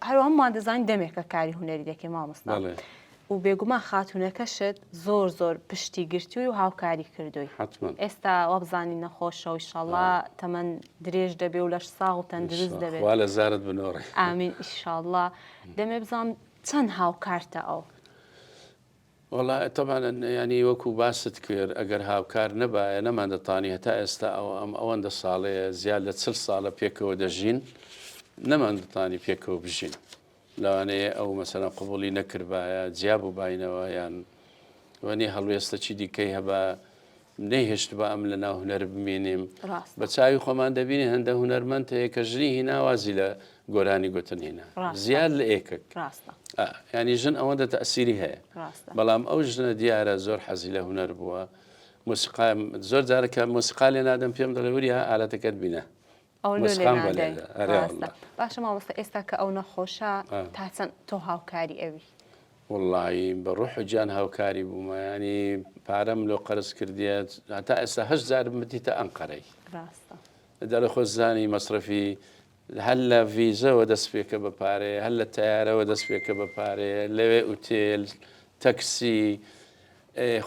هەروە هەمووان دەزانین دەمێکە کاری هوەری دەکەی مامۆستا و بێگومان خاتونەکەشت زۆر پشتی گرتووی و هاوکاری کردووی ئێستا وە بزانین نەخۆشە و ئیشەڵڵا تەمەەن درێژ دەبێ و لەش ساغ و تەندروست دەبێت وا لە زارت بنۆڕێ ئامین ئیشەڵڵا دەمێ بزانم چەند هاوکارتە ئەو والله طبعا يعني وەکو باست کرد ئەگەر هاوکار نەبایە نەمان دەتوانی هەتا ئێستا ئەوەندە ساڵەیە زیاد لە 40 ساڵە پێکەوە دەژین نەمان دەتوانی پێکەوە بژین لەوانەیە ئەو مەسەلەن قبوڵی نەکردبایە جیا بوو باینەوە یان وەنی هەڵوێستە چی دیکەی هەبا نەیهێشت بە ئەم لە ناو هونەر بمێنیم بە چاوی خۆمان دەبینی هەندە هونەرمەند هەیە کە ژنی هیناوازی لە گۆرانی گوتن هێنا زیاد لە ئێکک ینی ژن ئەوەندە تەسیری هەیە بەڵام ئەو ژنە دیارە زۆر حەزی لە هونەر بووە زۆر جارەکە مۆسیقا لێ نادەم پێم دەڵێوری ئالەتەکەت بینە باشە مامۆستا ئێستا کە ئەو نەخۆشە تا چەند تۆ هاوکاری ئەوی وڵی بە ڕوح و گیان هاوکاری بوومە ینی پارەم لۆ قەرز کردێت تا ئێستا 8 بتیتە ئەنقەرەی دەڵە خۆ زانی مەصرفی هەل لە ڤیزەوە دەست پێکە بە پارەیە هەل لە تیارەوە دەست پێکە بە پارەیە لەوێ ئوتێل تەکسی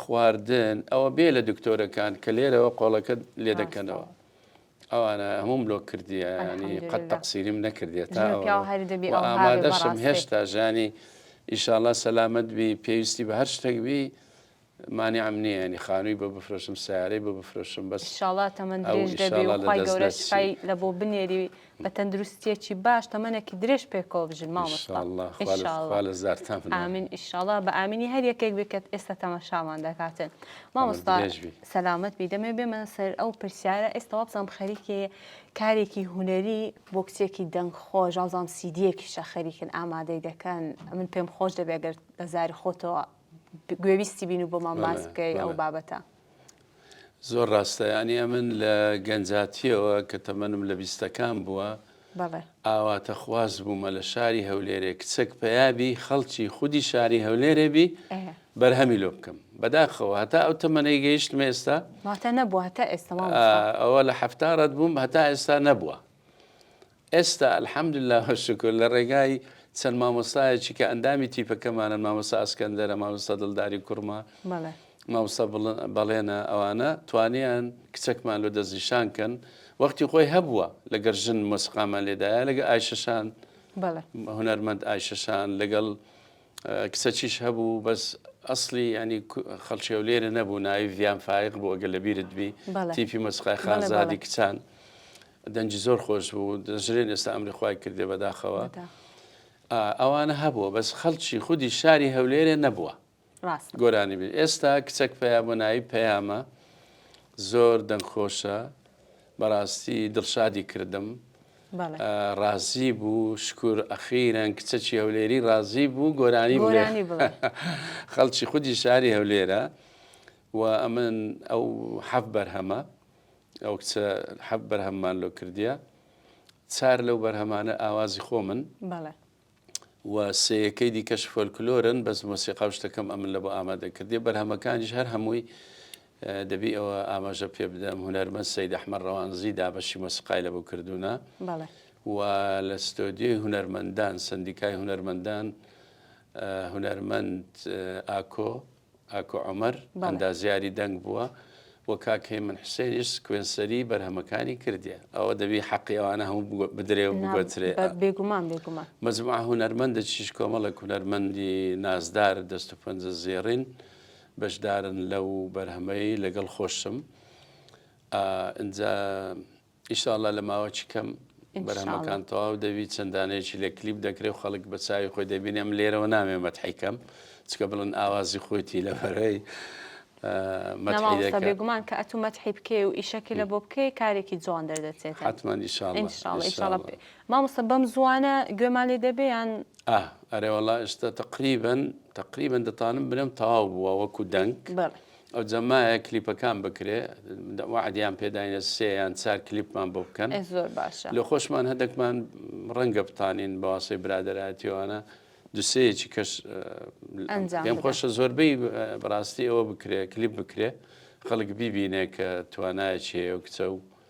خواردن ئەوە بێ لە دکتۆرەکان کە لێرەوە قۆڵەکە لێ دەکەنەوە ئەوانە هەموم لۆ کردیە ینی قەت تەقسیریم نەکردێت تا ئامادەشم هێشتا ژانی ئیشاڵڵا سەلامەت بی پێویستی بە هەر شتێک بی مانی ئەم نییە ینی خانووی بە بفرۆشم سیارەی بە بفرۆشم بەس ئیشاڵڵا تەمەەن درێژ دەبێ وخوای گەورە شفای لە بۆ بنێری بە تەندروستیەکی باش تەمەنێکی درێژ پێکەوە بژن مامۆستا ئامین ئیشاڵڵا بە ئامینی هەر یەکێک بکات ئێستا تەماشامان دەکاتن مامۆستا سەلامەت بی دەمێ بێمە سەر ئەو پرسیارە ئێستا وابزانم خەریکێ کارێکی هونەری بۆ کچێکی دەنگخۆش ئازام سیدیەکیشە خەریکن ئامادەی دەکەن من پێم خۆش دەبێ گەر لە زاری خۆتەوە گوێویستی بین و بۆمان باس بکەی ئەو بابەتە زۆر ڕاستە ینی من لە گەنجاتیەوە کە تەمەنم لە 20ەکان بووە ئاواتە خواز بوومە لە شاری هەولێرێ کچەک پەیابی خەڵکی خودی شاری هەولێرێبی بەرهەمی لۆ بکەم بەداخەوە هەتا ئەو تەمەنەی گەیشتمە ئێستا نەبووە هەتا ئێستا ئەوە لە هەفتارەت بووم هەتا ئێستا نەبووە ئێستا الحەمدولله شکر لە ڕێگای چەند مامۆستایەکی کە ئەندامی تیپەکەمانە مامۆستا ئەسکەندەرە مامۆستا دڵداری کوڕما مامۆستا بەڵێنە ئەوانە توانیان کچەکمان لە دەستنیشانکەن وەختی خۆی هەبووە لەگەر ژن مۆسیقامان لێدایە لەگە ئایشەشان هونەرمەند ئایشەشان لەگەڵ کچەچیش هەبوو بەس ئەسلی ینی خەڵکی هەولێرە نەبوو ناوی ڤیان فایق بوو ئەگەر لە بیرت بی تیپی مۆسیقای خانزادی کچان دەنجی زۆر خۆش بوو دەژرێن ئێستا ئەمری خوای کردێ بەداخەوە ئەوانە هەبووە بەس خەڵکی خودی شاری هەولێرێ نەبووە گۆرانی بێت ئێستا کچەک پیا بۆ ناوی پەیامە زۆر دەنگخۆشە بەڕاستی دڵشادی کردم ڕازی بوو شکور ئەخیرەن کچەکی هەولێری ڕازی بوو گۆرانی خەڵکی خودی شاری هەولێرە و ئەمن ئەو حەف بەرهەمە ئەو کچە حەف بەرهەممان لۆ کردیە چار لەو بەرهەمانە ئاوازی خۆ من و سەیەکەی دیکەش فۆلکلۆرن بەس مۆسیقا شتەکەم ئەمن لە بۆ ئامادەکردی بەرهەمەکانیش هەر هەمووی دەبی ئەوە ئاماژە پێ بدەم هونەرمەند سەید ئەحمەد ڕەوانزی دابەشی مۆسیقای لە بۆ کردوونە و لە ستۆدیۆی هونەرمەندان سندیکای هونەرمەندان هونەرمەند ئاکۆ عومەر ئەندازیاری دەنگ بووە و کاکەی من حسێنیش کوێنسەری بەرهەمەکانی کردیە ئەوە دەبی حەقی ئەوانە هەموو بدرێ و بگوترێ بێگومان مەجموعە هونەرمەندە چیش کۆمەڵە هونەرمەندی نازدار دەست و پەنجە زێڕین بەشدارن لەو بەرهەمەی لەگەڵ خۆشم ئینجا ئیشاڵڵا لە ماوەی کەم بەرهەمەکان تەواو دەبی چەندانەیەکی لە کلیپ دەکرێت و خەڵک بە چاوی خۆی دەبینێم لێرەوە نامێ مەتحیکەم چکە بڵن ئاوازی خۆیتی لەبەرەی بێگومان کە ئەتو مەتحی بکەی و ئیشەکی لە بۆ بکەی کارێکی جوان دەردەچێت حتمان ئیشاڵڵا مامۆستا بەم زوانە گوێمان لێ دەبێیان ئەرێوەڵا ئێستا تقریبن دەتانم بنم تەواو بووە وەکو دەنگ ئەو جەمایە کلیپەکان بکرێ وعدیان پێداینە سێیان چار کلیپمان بۆ بکەن زۆر باشە لە خۆشمان هەدەکمان ڕەنگە بتانین بە واسەی برادەرایەتیوانە دوسەیەکی کەش پێم خۆشە زۆربەی بەڕاستی ئەوە بکرێ کلیپ بکرێ خەڵک بیبینێ کە توانایەکی هەیە و کچە و